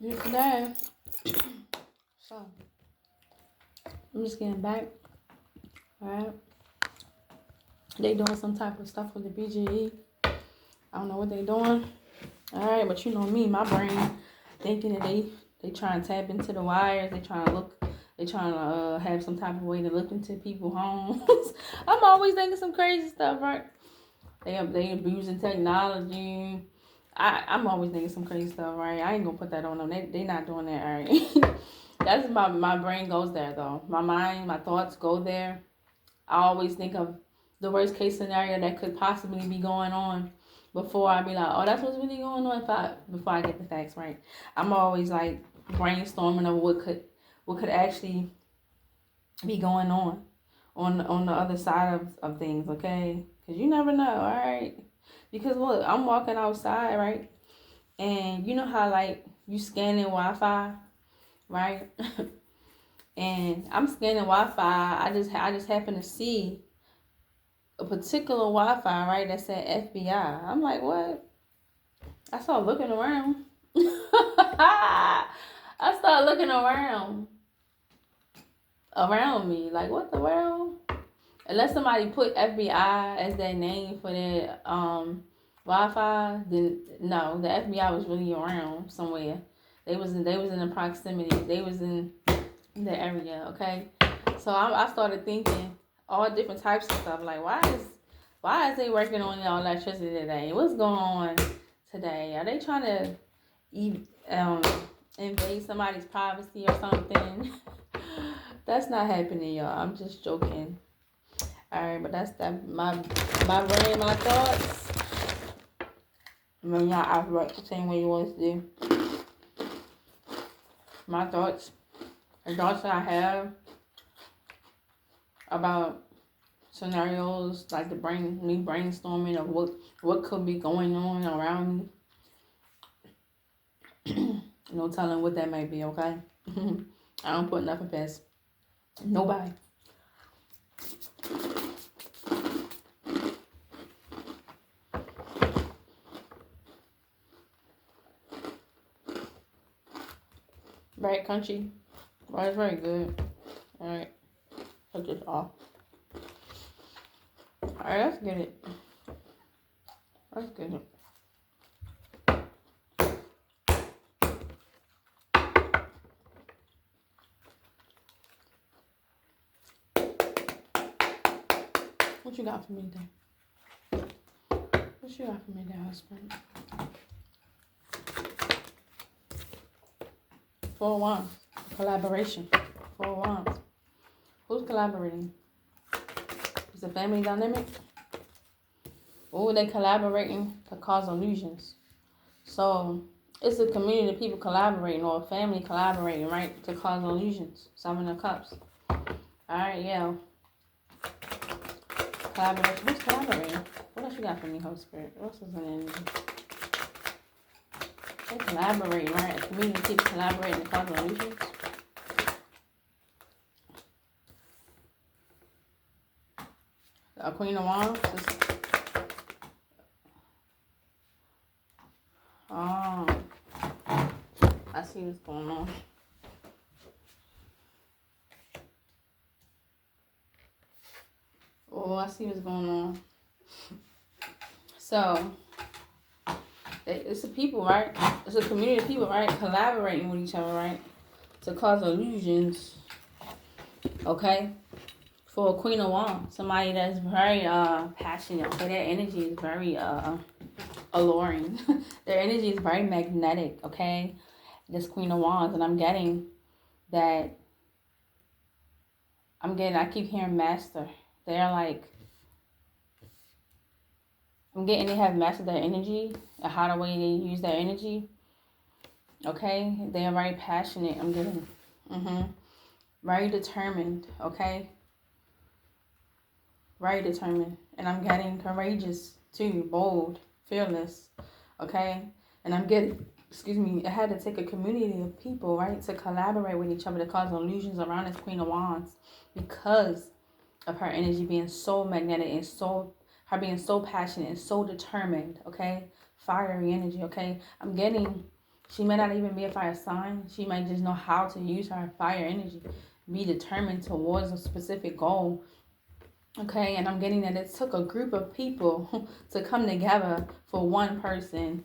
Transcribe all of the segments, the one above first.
Here today. So, I'm just getting back. Alright. They doing some type of stuff with the BGE. I don't know what they doing. Alright, but you know me, my brain thinking that they trying to tap into the wires. They trying to have some type of way to look into people's homes. I'm always thinking some crazy stuff, right? They abusing technology. I'm always thinking some crazy stuff, right? I ain't gonna put that on them. They not doing that, all right? That's my brain goes there though. My mind, my thoughts go there. I always think of the worst case scenario that could possibly be going on before I be like, oh, that's what's really going on. Before I get the facts right, I'm always like brainstorming of what could actually be going on the other side of things, okay? Because you never know, all right? Because look, I'm walking outside, right? And you know how like you scanning Wi-Fi, right? And I'm scanning Wi-Fi. I just happen to see a particular Wi-Fi, right, that said FBI. I'm like, what? I started looking around. I started looking around me, like, what the world? Unless somebody put FBI as their name for their Wi-Fi, then no, the FBI was really around somewhere. They was in the proximity. They was in the area, okay? So I started thinking all different types of stuff. Like, why is they working on your electricity today? What's going on today? Are they trying to invade somebody's privacy or something? That's not happening, y'all. I'm just joking. All right, but that's that. My brain, my thoughts. I mean, y'all operate the same way you want to do. My thoughts, the thoughts that I have about scenarios, like me brainstorming of what could be going on around me. No telling what that may be, okay? I don't put nothing past nobody. Right, country? Well, it's very good. Alright, put this off. Alright, let's get it. Let's get it. What you got for me, then? What you got for me, then, husband? 4 wands. Collaboration. 4 wands. Who's collaborating? Is it family dynamic? Oh, they collaborating to cause illusions. So it's a community of people collaborating or a family collaborating, right, to cause illusions. 7 of Cups. Alright, yeah. Collaboration. Who's collaborating? What else you got for me, Holy Spirit? What else is in energy? They collaborate, right? A community of people collaborating to cause illusions. A Queen of Wands. Oh, I see what's going on. Oh, I see what's going on. So, it's a people, right? It's a community of people, right? Collaborating with each other, right? To cause illusions. Okay? For a Queen of Wands. Somebody that's very passionate. Okay? Their energy is very alluring. Their energy is very magnetic, okay? This Queen of Wands. And I'm getting that. I keep hearing master. They're like, I'm getting they have mastered their energy, and how the way they use their energy. Okay? They are very passionate. I'm getting. Very determined. Okay? Very determined. And I'm getting courageous too. Bold. Fearless. Okay? And I'm getting, it had to take a community of people, right, to collaborate with each other to cause illusions around this Queen of Wands because of her energy being so magnetic and her being so passionate and so determined, okay? Fiery energy, okay? I'm getting She may not even be a fire sign. She might just know how to use her fire energy, be determined towards a specific goal. Okay, and I'm getting that it took a group of people to come together for one person.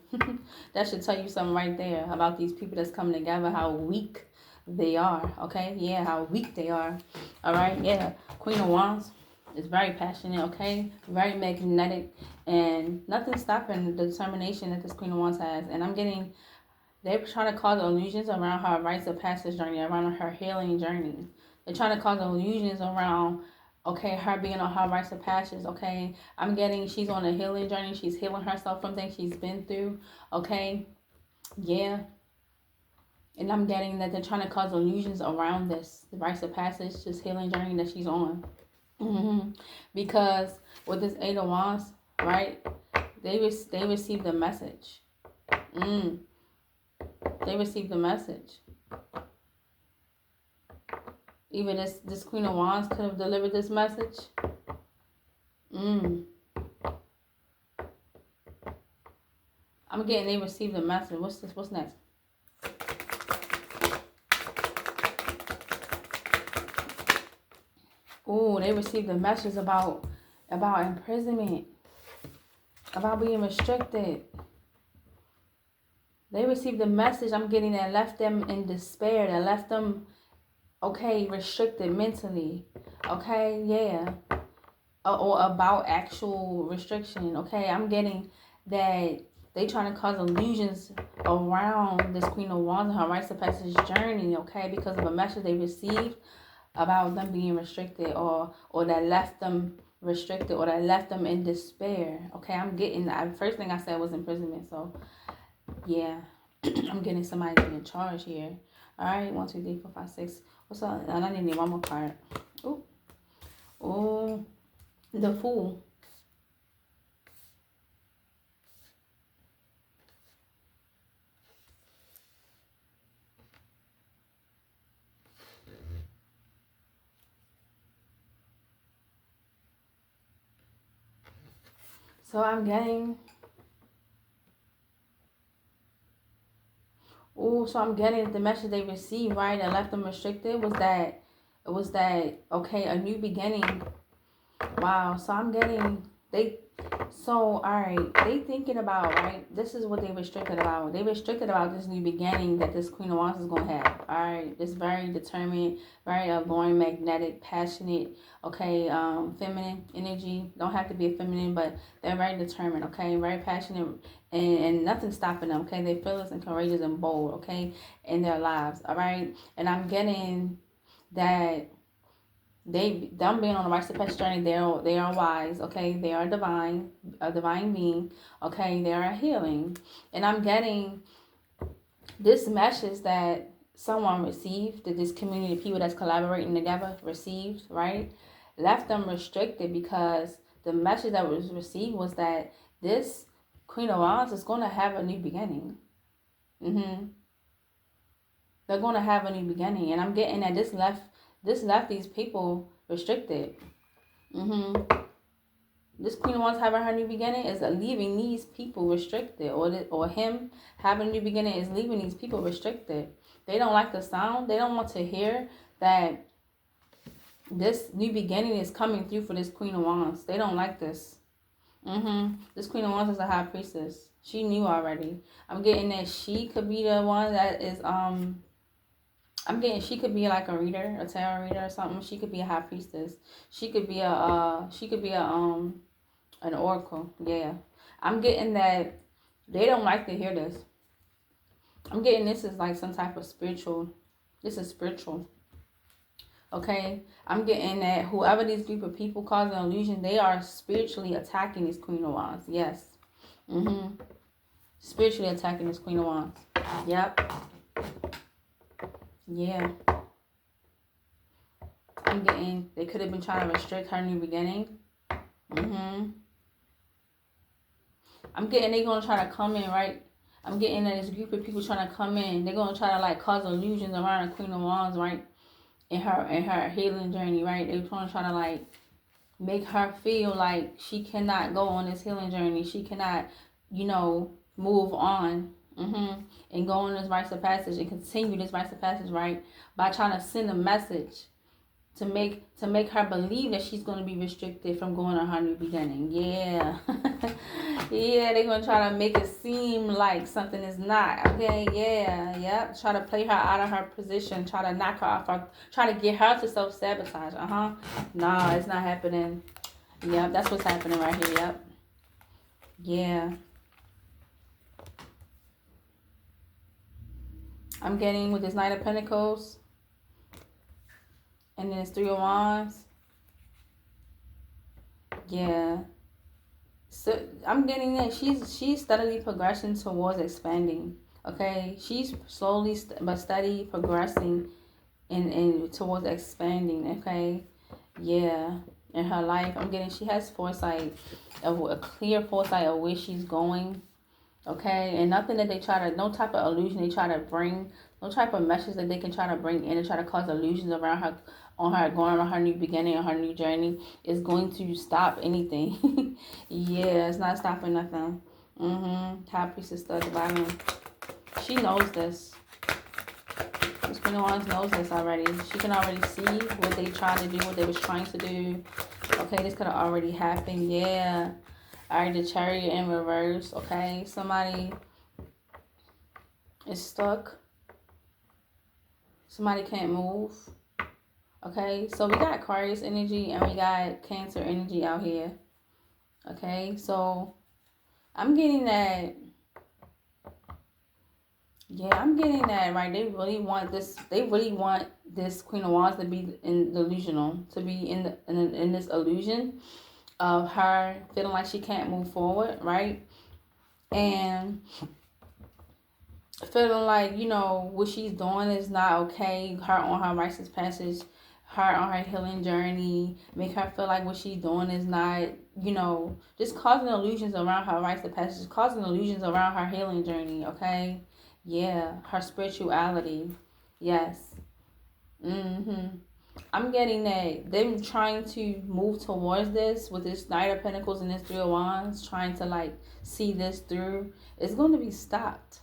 That should tell you something right there about these people that's coming together, how weak they are. Okay, yeah, how weak they are. All right, yeah. Queen of Wands is very passionate, okay, very magnetic, and nothing's stopping the determination that this Queen of Wands has. And I'm getting, they're trying to cause illusions around her rites of passage journey, around her healing journey. They're trying to cause illusions around, okay, her being on her rites of passage, okay. I'm getting she's on a healing journey. She's healing herself from things she's been through, okay. Yeah. And I'm getting that they're trying to cause illusions around this, the rites of passage, this healing journey that she's on. Because with this Eight of Wands, right, they received the message. They received the message. Even this Queen of Wands could have delivered this message. I'm getting they received the message. What's this? What's next? Oh, they received a message about imprisonment, about being restricted. They received a message, I'm getting, that left them in despair, that left them, okay, restricted mentally, okay, yeah, or about actual restriction, okay. I'm getting that they trying to cause illusions around this Queen of Wands and her rites of passage journey, okay, because of a message they received about them being restricted, or that left them restricted, or that left them in despair, okay. I'm getting that. First thing I said was imprisonment, so yeah. I'm getting somebody in charge here. All right, 1, 2, 3, 4, 5, 6. What's up? And I need one more card. Ooh, oh, the Fool. So I'm getting. Oh, so I'm getting the message they received, right, that left them restricted was that, okay, a new beginning. Wow. So I'm getting, all right, they thinking about, right, this is what they restricted about. They restricted about this new beginning that this Queen of Wands is going to have. All right, this very determined, very alluring, magnetic, passionate, okay, feminine energy. Don't have to be a feminine, but they're very determined, okay, very passionate, and nothing's stopping them, okay. They're fearless and courageous and bold, okay, in their lives, all right. And I'm getting that them being on the rites of passage journey, they are wise, okay. They are a divine being, okay. They are healing, and I'm getting this message that someone received, that this community of people that's collaborating together received, right, left them restricted, because the message that was received was that this Queen of Wands is going to have a new beginning. They're going to have a new beginning, and I'm getting that this left these people restricted. This Queen of Wands having her new beginning is leaving these people restricted, or him having a new beginning is leaving these people restricted. They don't like the sound. They don't want to hear that this new beginning is coming through for this Queen of Wands. They don't like this. This Queen of Wands is a high priestess. She knew already. I'm getting that she could be the one that is I'm getting she could be like a reader, a tarot reader or something. She could be a high priestess. She could be an oracle. Yeah. I'm getting that they don't like to hear this. I'm getting this is like some type of spiritual. This is spiritual. Okay. I'm getting that whoever these group of people causing illusion, they are spiritually attacking this Queen of Wands. Yes. Spiritually attacking this Queen of Wands. Yep. Yeah. I'm getting they could have been trying to restrict her new beginning. I'm getting they're gonna try to come in, right? I'm getting that this group of people trying to come in. They're gonna try to like cause illusions around the Queen of Wands, right? In her healing journey, right? They're trying to like make her feel like she cannot go on this healing journey. She cannot, move on. And go on this rites of passage and continue this rites of passage, right? By trying to send a message to make her believe that she's going to be restricted from going on her new beginning. Yeah. Yeah, they're going to try to make it seem like something is not. Okay, yeah, yep. Try to play her out of her position. Try to knock her off her, try to get her to self-sabotage. Nah, it's not happening. Yep, that's what's happening right here. Yep. Yeah. I'm getting with this Knight of Pentacles. And then it's Three of Wands. Yeah. So I'm getting that she's steadily progressing towards expanding. Okay. She's slowly but steady progressing in towards expanding. Okay. Yeah. In her life, I'm getting she has foresight, a clear foresight of where she's going. Okay, and nothing that they try to, no type of illusion they try to bring, no type of message that they can try to bring in and try to cause illusions around her, on her, going on her new beginning, on her new journey, is going to stop anything. Yeah, it's not stopping nothing. High Priestess at the bottom. She knows this. This Queen of Wands knows this already. She can already see what they tried to do, what they was trying to do. Okay, this could have already happened. Yeah. Alright, the Chariot in reverse. Okay, somebody is stuck. Somebody can't move. Okay, so we got Aquarius energy and we got Cancer energy out here. Okay, so I'm getting that. Yeah, I'm getting that, right? They really want this. They really want this Queen of Wands to be delusional, to be in this illusion of her feeling like she can't move forward, right? And feeling like, you know, what she's doing is not okay. Her on her righteous passage, her on her healing journey, make her feel like what she's doing is not, you know, just causing illusions around her righteous passage, causing illusions around her healing journey, okay? Yeah, her spirituality. Yes. I'm getting that them trying to move towards this with this Knight of Pentacles and this Three of Wands, trying to like see this through, it's going to be stopped.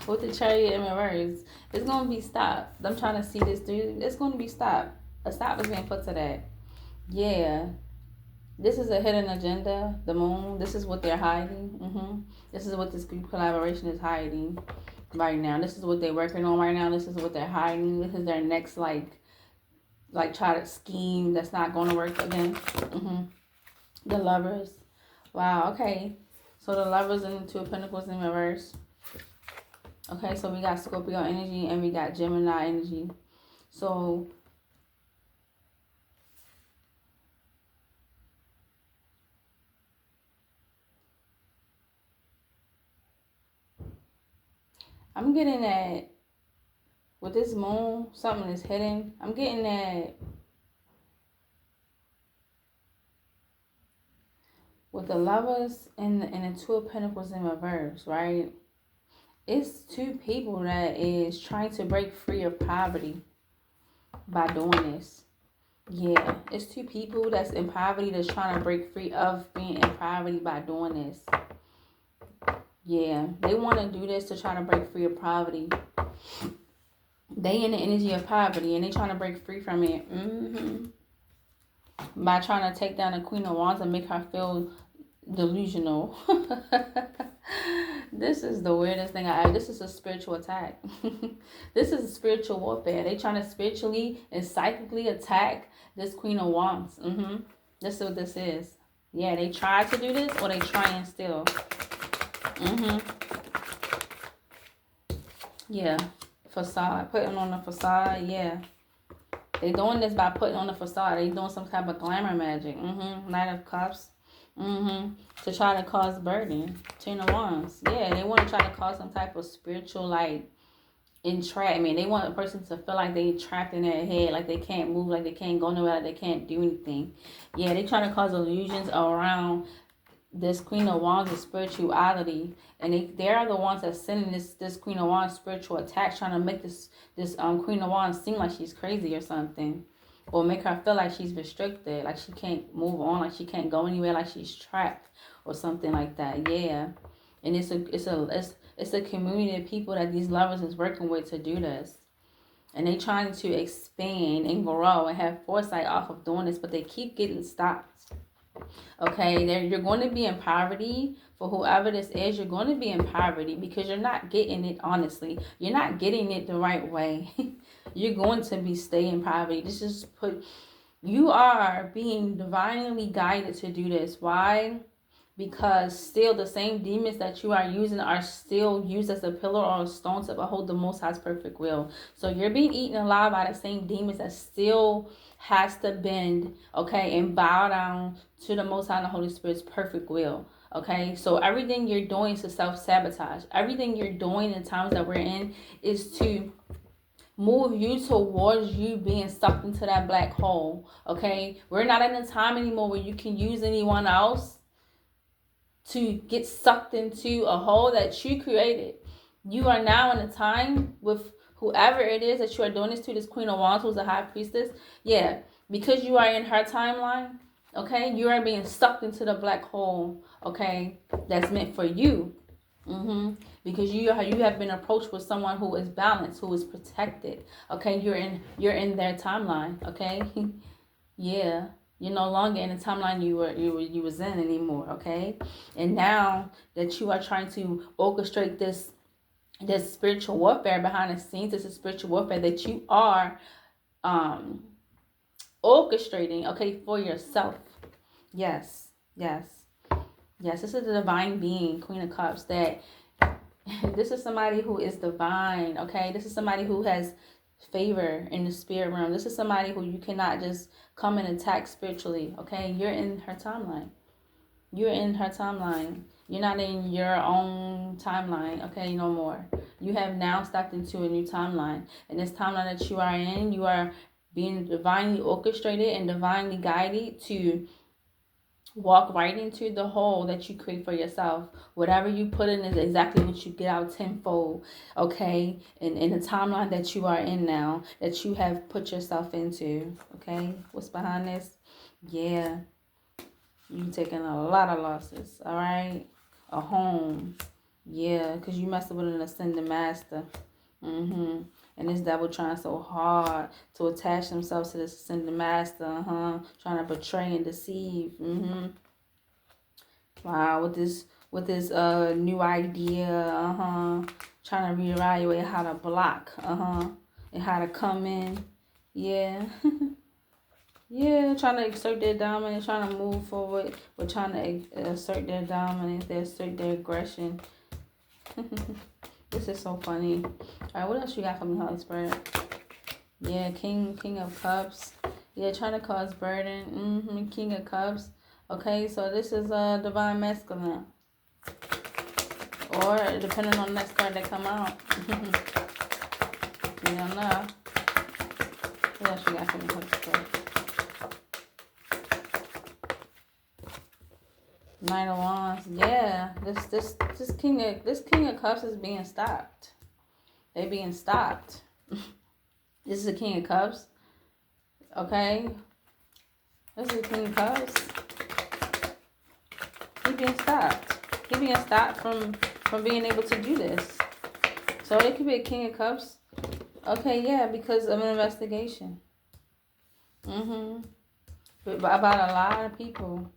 With the Chariot in reverse, it's going to be stopped. Them trying to see this through, it's going to be stopped. A stop is being put to that. Yeah. This is a hidden agenda, the moon. This is what they're hiding. This is what this group collaboration is hiding right now. This is what they're working on right now. This is what they're hiding. This is their next like try to scheme that's not going to work again. The Lovers. Wow, okay. So the Lovers and the Two of Pentacles in reverse. Okay, so we got Scorpio energy and we got Gemini energy. So I'm getting that with this moon, something is hidden. I'm getting that with the Lovers and the Two of Pentacles in reverse, right? It's two people that is trying to break free of poverty by doing this. Yeah, it's two people that's in poverty that's trying to break free of being in poverty by doing this. Yeah, they want to do this to try to break free of poverty. They in the energy of poverty and they trying to break free from it. By trying to take down the Queen of Wands and make her feel delusional. This is the weirdest thing this is a spiritual attack. This is a spiritual warfare. They trying to spiritually and psychically attack this Queen of Wands. This is what this is. Yeah, they tried to do this or they trying still. Yeah. Facade. Putting on the facade. Yeah. They doing this by putting on the facade. They doing some type of glamour magic. Knight of Cups. To try to cause burden. Ten of Wands. Yeah, they want to try to cause some type of spiritual, like, entrapment. They want a person to feel like they trapped in their head, like they can't move, like they can't go nowhere, like they can't do anything. Yeah, they trying to cause illusions around this Queen of Wands' spirituality, and they are the ones that sending this Queen of Wands spiritual attack, trying to make this Queen of Wands seem like she's crazy or something, or make her feel like she's restricted, like she can't move on, like she can't go anywhere, like she's trapped or something like that. Yeah, and it's It's a community of people that these lovers is working with to do this. And they trying to expand and grow and have foresight off of doing this, but they keep getting stopped. Okay, you're going to be in poverty. For whoever this is, you're going to be in poverty because you're not getting it honestly. You're not getting it the right way. You're going to be stay in poverty. This is you are being divinely guided to do this. Why? Because still the same demons that you are using are still used as a pillar or a stone to uphold the Most High's perfect will. So you're being eaten alive by the same demons that still has to bend, okay, and bow down to the Most High and the Holy Spirit's perfect will. Okay, so everything you're doing is to self-sabotage. Everything you're doing in times that we're in is to move you towards you being sucked into that black hole. Okay, we're not in a time anymore where you can use anyone else to get sucked into a hole that you created. You are now in a time with whoever it is that you are doing this to, this Queen of Wands, who's a high priestess. Yeah, because you are in her timeline, okay, you are being sucked into the black hole, okay, that's meant for you. Because you have been approached with someone who is balanced, who is protected. Okay, you're in their timeline. Okay, yeah, you're no longer in the timeline you was in anymore. Okay, and now that you are trying to orchestrate this spiritual warfare behind the scenes, this is spiritual warfare that you are orchestrating. Okay, for yourself. Yes. This is a divine being, Queen of Cups, that this is somebody who is divine, okay? This is somebody who has favor in the spirit realm. This is somebody who you cannot just come and attack spiritually, okay? You're in her timeline. You're in her timeline. You're not in your own timeline, okay, no more. You have now stepped into a new timeline. And this timeline that you are in, you are being divinely orchestrated and divinely guided to walk right into the hole that you create for yourself. Whatever you put in is exactly what you get out tenfold, okay? And in the timeline that you are in now, that you have put yourself into, okay? What's behind this? Yeah, you're taking a lot of losses, all right? A home, yeah, because you messed with an ascended master. And this devil trying so hard to attach themselves to this ascended master, trying to betray and deceive. Wow, with this new idea, trying to reevaluate how to block, and how to come in. Yeah. Yeah, trying to exert their dominance, trying to move forward, but trying to assert their dominance, assert their aggression. This is so funny. Alright, what else you got for me, Holy Spirit? Yeah, King of Cups. Yeah, trying to cause burden. King of Cups. Okay, so this is a divine masculine. Or depending on the next card that come out. You don't know. What else you got for me, Holy Spirit? Knight of Wands. Yeah, this King of Cups is being stopped. They being stopped. This is the King of Cups. Okay. This is the King of Cups. He being stopped. He being stopped from being able to do this. So it could be a King of Cups. Okay, yeah, because of an investigation. But about a lot of people.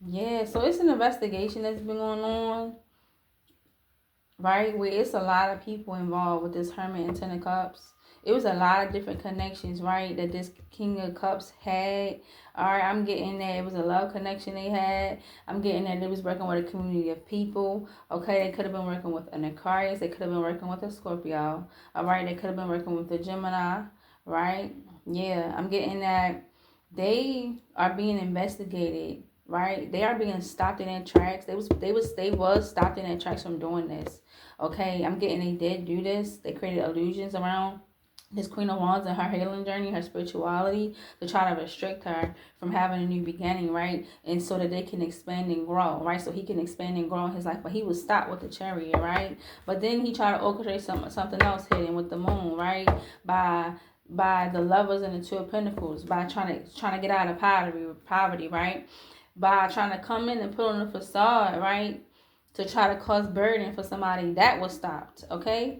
Yeah, so it's an investigation that's been going on, right? Where it's a lot of people involved with this Hermit and Ten of Cups. It was a lot of different connections, right, that this King of Cups had. All right, I'm getting that it was a love connection they had. I'm getting that they was working with a community of people. Okay, they could have been working with an Aquarius. They could have been working with a Scorpio. All right, they could have been working with a Gemini, right? Yeah, I'm getting that they are being investigated. Right, they are being stopped in their tracks. They was stopped in their tracks from doing this. Okay, I'm getting they did do this. They created illusions around this Queen of Wands and her healing journey, her spirituality, to try to restrict her from having a new beginning, right? And so that they can expand and grow, right? So he can expand and grow in his life. But he was stopped with the Chariot, right? But then he tried to orchestrate something else hidden with the Moon, right? By the Lovers and the Two of Pentacles, by trying to get out of poverty, right? By trying to come in and put on a facade, right? to try to cause burden for somebody, that was stopped, okay?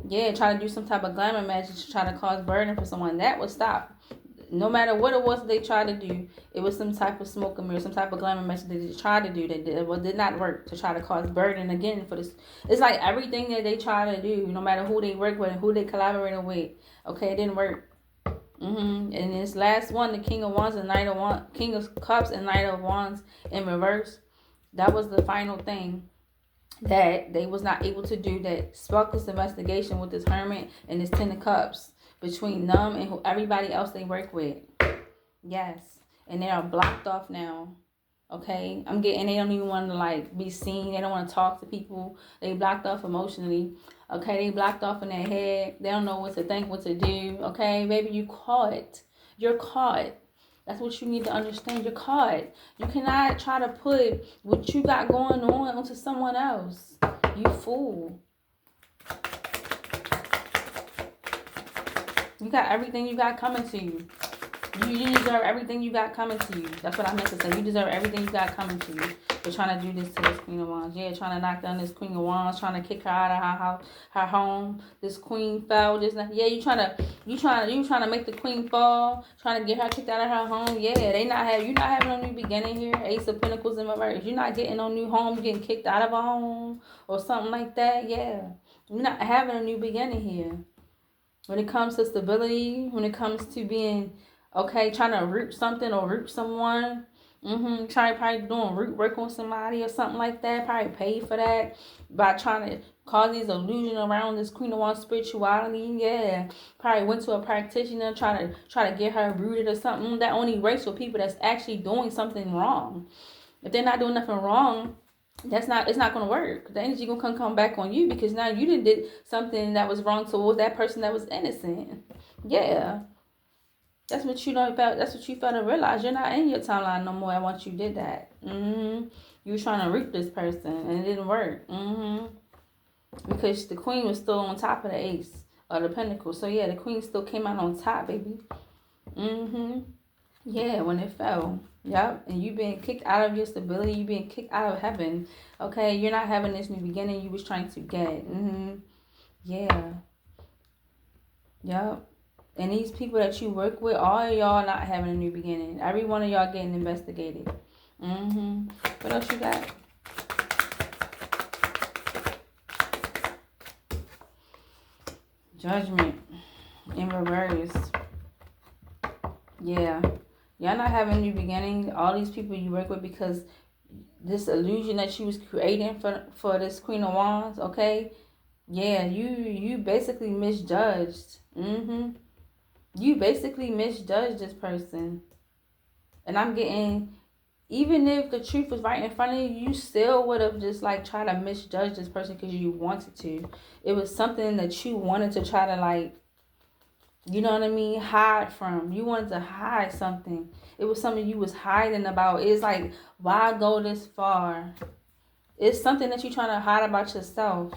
Yeah, try to do some type of glamour magic to try to cause burden for someone, that was stopped. No matter what it was they tried to do, it was some type of smoke and mirror, some type of glamour message that they tried to do that did not work, to try to cause burden again for this. It's like everything that they try to do, no matter who they work with and who they collaborated with, okay, it didn't work. And this last one, the King of Wands and Knight of Wands, King of Cups and Knight of Wands in reverse, that was the final thing that they was not able to do, that sparked this investigation with this Hermit and this Ten of Cups between them and everybody else they work with. Yes. And they are blocked off now. Okay? They don't even want to like be seen. They don't want to talk to people. They blocked off emotionally. Okay? They blocked off in their head. They don't know what to think, what to do. Okay? Baby, you caught. You're caught. That's what you need to understand. You're caught. You cannot try to put what you got going on onto someone else. You fool. You got everything you got coming to you. You deserve everything you got coming to you. That's what I meant to say. You deserve everything you got coming to you. For trying to do this to this Queen of Wands. Yeah, trying to knock down this Queen of Wands, trying to kick her out of her house, her home. This Queen fell. Yeah, you trying to make the Queen fall, trying to get her kicked out of her home. Yeah, you're not having a new beginning here. Ace of Pentacles in reverse. You're not getting no new home, you're getting kicked out of a home or something like that. Yeah. You're not having a new beginning here. When it comes to stability, when it comes to being, okay, trying to root something or root someone, probably doing root work on somebody or something like that, probably paid for that by trying to cause these illusions around this Queen of Wands spirituality. Yeah, probably went to a practitioner, try to get her rooted or something. That only works for people that's actually doing something wrong. If they're not doing nothing wrong, it's not going to work. The energy going to come back on you, because now you did something that was wrong towards that person that was innocent. Yeah. That's what you felt to realize. You're not in your timeline no more. And once you did that, you were trying to root this person and it didn't work. Because the Queen was still on top of the Ace of the Pentacles. So yeah, the Queen still came out on top, baby. Yeah, when it fell. Yep. And you being kicked out of your stability. You being kicked out of heaven. Okay. You're not having this new beginning you was trying to get. Yeah. Yep. And these people that you work with, all of y'all not having a new beginning. Every one of y'all getting investigated. What else you got? Judgment in reverse. Yeah. Y'all not having a new beginning. All these people you work with, because this illusion that you was creating for this Queen of Wands, okay? Yeah, you basically misjudged. You basically misjudged this person. And I'm getting, even if the truth was right in front of you, you still would have just like tried to misjudge this person because you wanted to. It was something that you wanted to try to like, you know what I mean, hide from. You wanted to hide something. It was something you was hiding about. It's like, why go this far? It's something that you're trying to hide about yourself.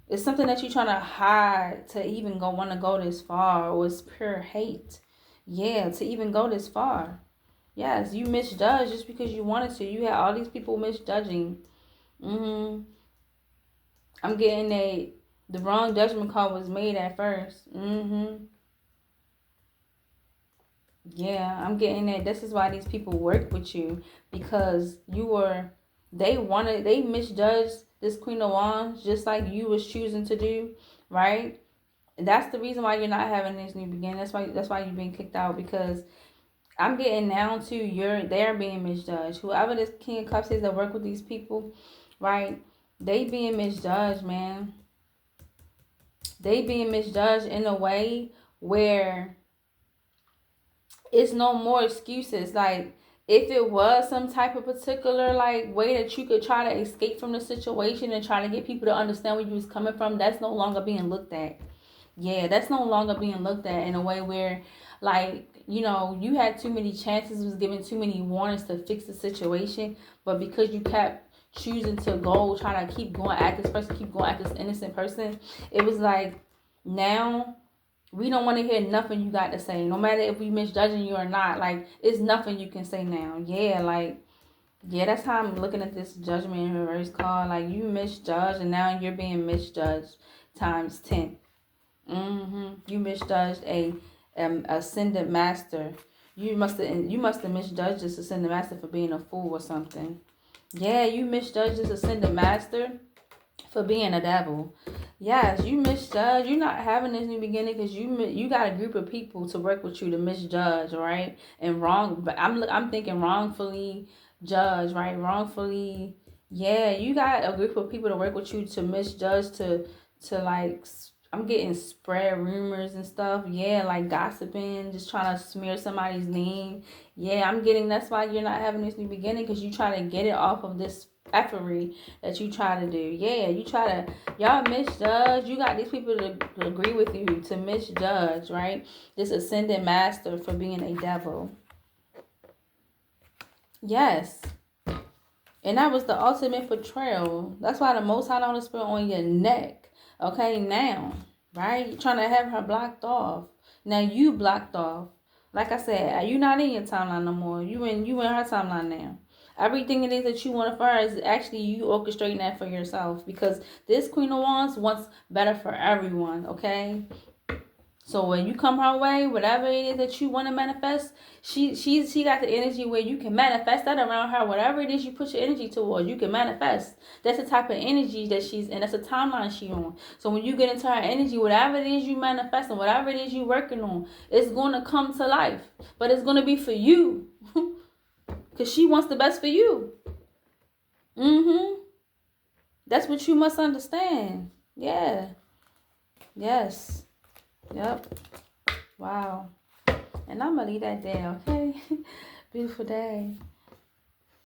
It's something that you're trying to hide to even want to go this far. Or it's pure hate. Yeah, to even go this far. Yes, you misjudged just because you wanted to. You had all these people misjudging. I'm getting the wrong judgment call was made at first. Yeah, I'm getting that. This is why these people work with you, because they misjudged this Queen of Wands just like you was choosing to do, right? That's the reason why you're not having this new beginning. That's why you're being kicked out, because I'm getting now to they're being misjudged. Whoever this King of Cups is that work with these people, right? They being misjudged, man. They being misjudged in a way where it's no more excuses. Like, if it was some type of particular like way that you could try to escape from the situation and try to get people to understand where you was coming from, that's no longer being looked at. Yeah, that's no longer being looked at in a way where, like, you know, you had too many chances, was given too many warnings to fix the situation, but because you kept choosing to try to keep going at this person, keep going at this innocent person, it was like, now we don't want to hear nothing you got to say. No matter if we misjudging you or not, like, it's nothing you can say now. Yeah, like, Yeah, that's how I'm looking at this Judgment in reverse card. Like, you misjudged, and now you're being misjudged times 10. You misjudged a ascended master. You must have misjudged this ascended master for being a fool or something. Yeah, you misjudged this ascended master for being a devil. Yes, you misjudge. You're not having this new beginning because you got a group of people to work with you to misjudge, right? And wrong. But I'm thinking wrongfully judge, right? Wrongfully. Yeah, you got a group of people to work with you to misjudge, to like. I'm getting spread rumors and stuff. Yeah, like gossiping, just trying to smear somebody's name. Yeah, I'm getting that's why you're not having this new beginning because you try to get it off of this effery that you try to do. Yeah, you try to, y'all misjudge. You got these people to agree with you to misjudge, right? This ascended master for being a devil. Yes. And that was the ultimate betrayal. That's why the Most High don't spit on your neck. Okay, now, right? You're trying to have her blocked off. Now you blocked off. Like I said, you not in your timeline no more. You in her timeline now. Everything it is that you want for her is actually you orchestrating that for yourself, because this Queen of Wands wants better for everyone, okay? So when you come her way, whatever it is that you want to manifest, she got the energy where you can manifest that around her. Whatever it is you put your energy towards, you can manifest. That's the type of energy that she's in. That's the timeline she's on. So when you get into her energy, whatever it is you manifest and whatever it is you working on, it's going to come to life. But it's going to be for you. Because she wants the best for you. That's what you must understand. Yeah. Yes. Yep. Wow. And I'm going to leave that there, okay? Beautiful day.